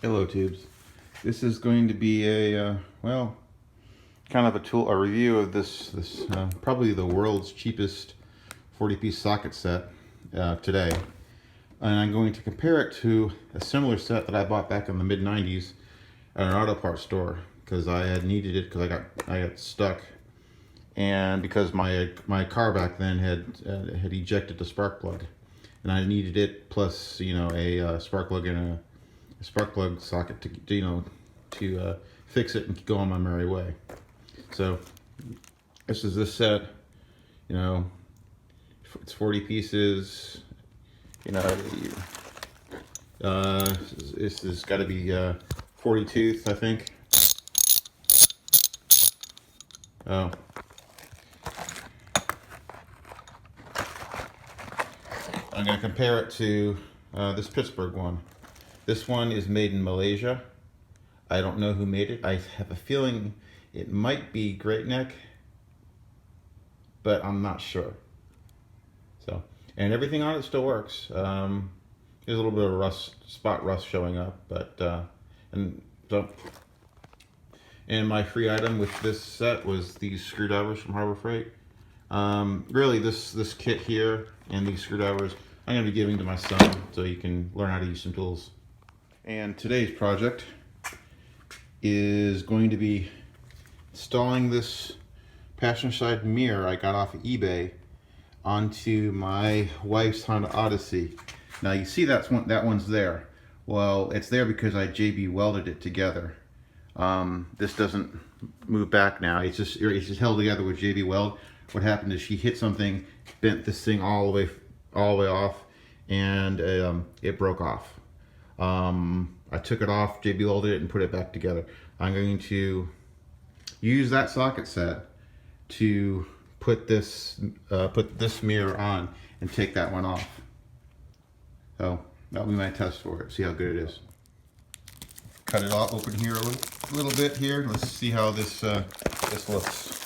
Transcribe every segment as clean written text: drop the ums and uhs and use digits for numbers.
Hello tubes. This is going to be a well, kind of a review of this probably the world's cheapest 40-piece socket set today, and I'm going to compare it to a similar set that I bought back in the mid-90s at an auto parts store because I had needed it because I got stuck, and because my car back then had ejected the spark plug, and I needed it plus a spark plug and a spark plug socket to fix it and go on my merry way. So this is this set. It's 40 pieces. This has got to be 40 tooth, I think. Oh. I'm going to compare it to this Pittsburgh one. This one is made in Malaysia. I don't know who made it. I have a feeling it might be Great Neck, but I'm not sure. So, and everything on it still works. There's a little bit of spot rust showing up, but and my free item with this set was these screwdrivers from Harbor Freight. Really, this kit here and these screwdrivers I'm going to be giving to my son so he can learn how to use some tools. And today's project is going to be installing this passenger side mirror I got off of eBay onto my wife's Honda Odyssey. Now you see that one's there. Well, it's there because I JB welded it together. This doesn't move back now. It's just held together with JB weld. What happened is she hit something, bent this thing all the way off, and it broke off. I took it off, JB welded it, and put it back together. I'm going to use that socket set to put this mirror on and take that one off. So that'll be my test for it. See how good it is. Cut it off, open here a little bit here. Let's see how this looks,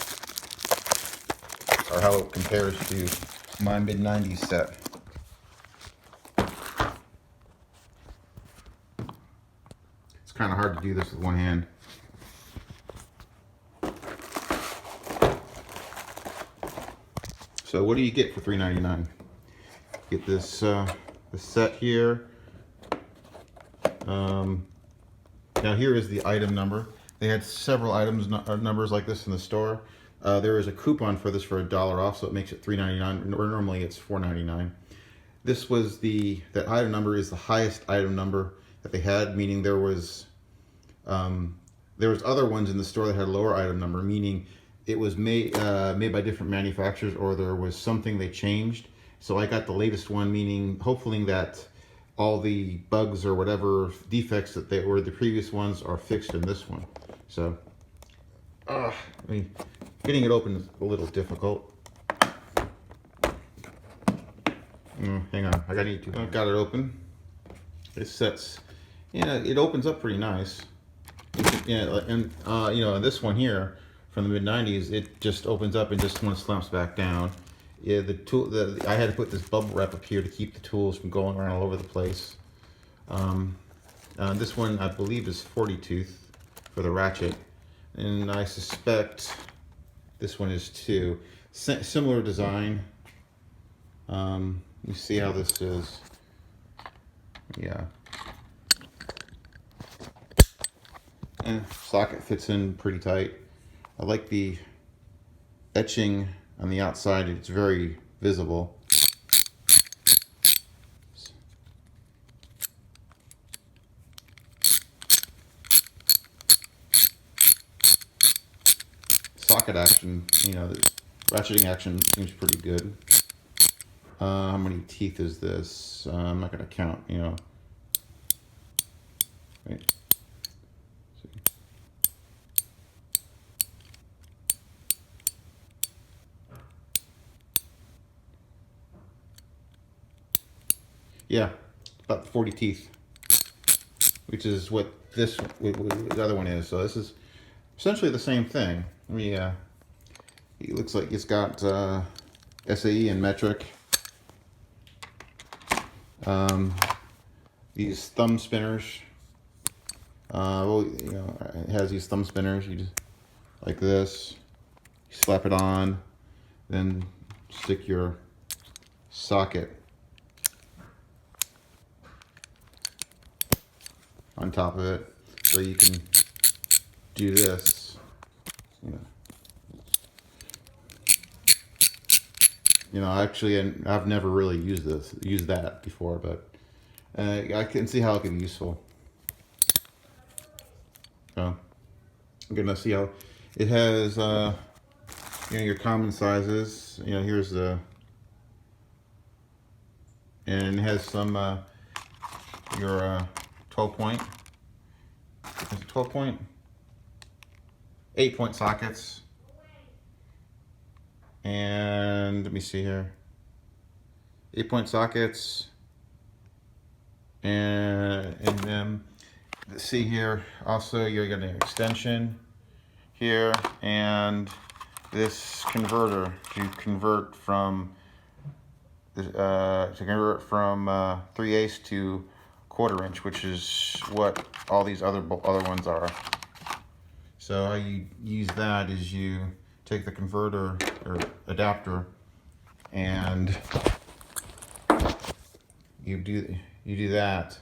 or how it compares to my mid-90s set. It's kind of hard to do this with one hand. So what do you get for $3.99? Get this set here. Now here is the item number. They had several numbers like this in the store. There is a coupon for this for $1 off, so it makes it $3.99. Normally it's $4.99. This was that item number is the highest item number that they had, meaning there was other ones in the store that had a lower item number, meaning it was made by different manufacturers, or there was something they changed. So I got the latest one, meaning hopefully that all the bugs or whatever defects that they were the previous ones are fixed in this one. So I mean, getting it open is a little difficult. Hang on, I got it open. It sets, it opens up pretty nice. And this one here from the mid-90s, it just opens up and just one slumps back down. Yeah, I had to put this bubble wrap up here to keep the tools from going around all over the place. This one I believe is 40 tooth for the Ratchet, and I suspect this one is too. Similar design. You see how this is. Yeah. And socket fits in pretty tight. I like the etching on the outside. It's very visible. Socket action, the ratcheting action seems pretty good. How many teeth is this? I'm not going to count, Right. Yeah, about 40 teeth, which is what the other one is. So this is essentially the same thing. I mean, it looks like it's got SAE and metric. These thumb spinners Well, you know, it has these thumb spinners. You just like this, you slap it on, then stick your socket on top of it, so you can do this. Actually, I've never really used that before, but I can see how it can be useful. So I'm gonna see how it has. Your common sizes. Here's the, and it has some your 12 point. Is it 12 point? 8 point sockets. And let me see here. 8 point sockets. And then see here also you're getting an extension here and this converter to convert from 3/8 to 1/4 inch, which is what all these other ones are. So how you use that is you take the converter or adapter and you do that,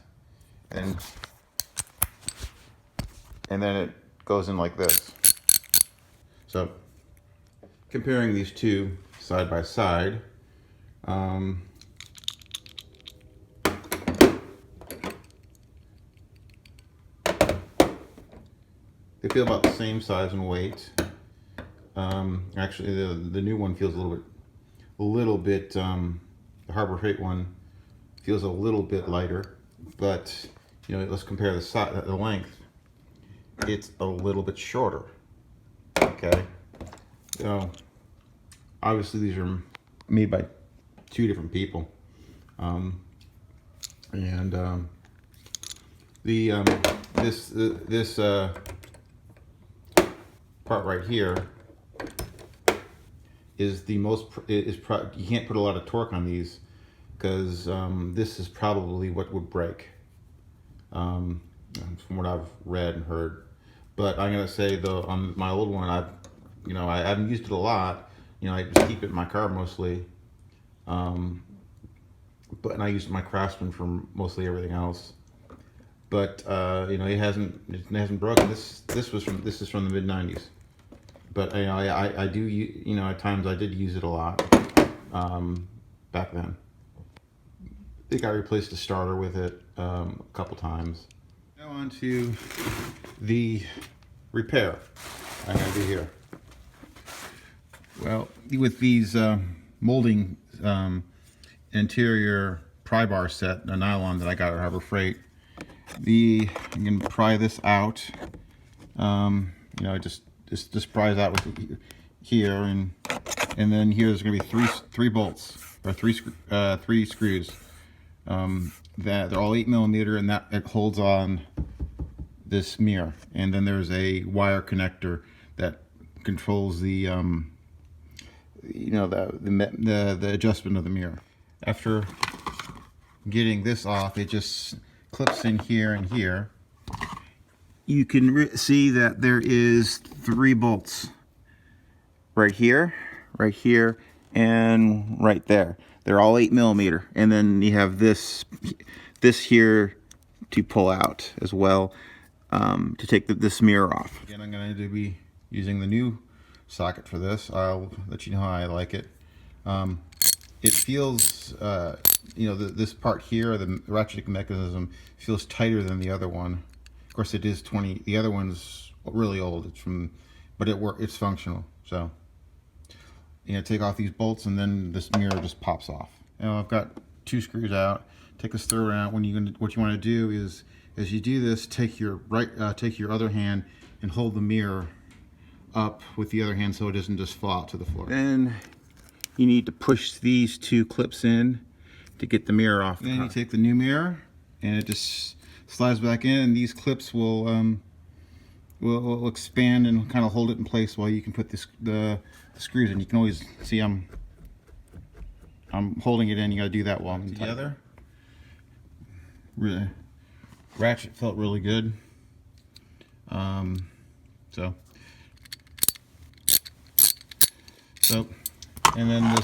and then it goes in like this. So comparing these two side by side, they feel about the same size and weight. Actually, the new one feels a little bit. The Harbor Freight one feels a little bit lighter, but let's compare the length. It's a little bit shorter. Okay, so obviously these are made by two different people, this part right here is you can't put a lot of torque on these because this is probably what would break, from what I've read and heard. But I'm gonna say though, on my old one, I haven't used it a lot. I just keep it in my car mostly. And I use my Craftsman for mostly everything else. But it hasn't broken. This is from the mid-90s. But I do at times I did use it a lot back then. I think I replaced the starter with it a couple times. Now on to the repair I'm going to do here. Well, with these molding interior pry bar set, a nylon that I got at Harbor Freight, I'm going to pry this out. Just pries out with here, and then here there's going to be three bolts or three screws. That they're all 8mm, and that it holds on this mirror. And then there's a wire connector that controls the the adjustment of the mirror. After getting this off, it just clips in here and here. You can see that there is 3 bolts right here, and right there. They're all 8mm, and then you have this here to pull out as well, to take this mirror off. Again, I'm going to be using the new socket for this. I'll let you know how I like it. It feels, this part here, the ratchet mechanism, feels tighter than the other one. Of course, it is 20. The other one's really old. But it's functional. So, take off these bolts, and then this mirror just pops off. I've got 2 screws out. Take this third one out. What you want to do is, as you do this, take your other hand and hold the mirror up with the other hand so it doesn't just fall out to the floor. Then you need to push these 2 clips in to get the mirror off. Then you take the new mirror, and it just slides back in, and these clips will expand and kind of hold it in place while you can put the screws in. You can always see I'm holding it in. You got to do that while I'm together. Really, Ratchet felt really good. So, and then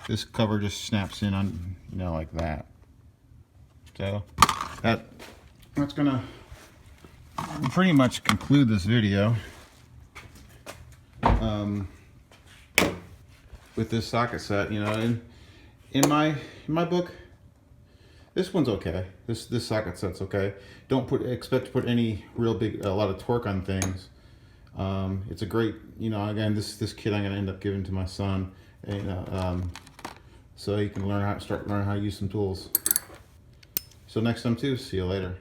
this cover just snaps in on, you know, like that. So that's gonna pretty much conclude this video with this socket set. You know, in my book, this one's okay. This socket set's okay. Don't expect to put any real a lot of torque on things. It's a great, you know, again, this kit I'm gonna end up giving to my son, and so he can start learning how to use some tools. So next time too, see you later.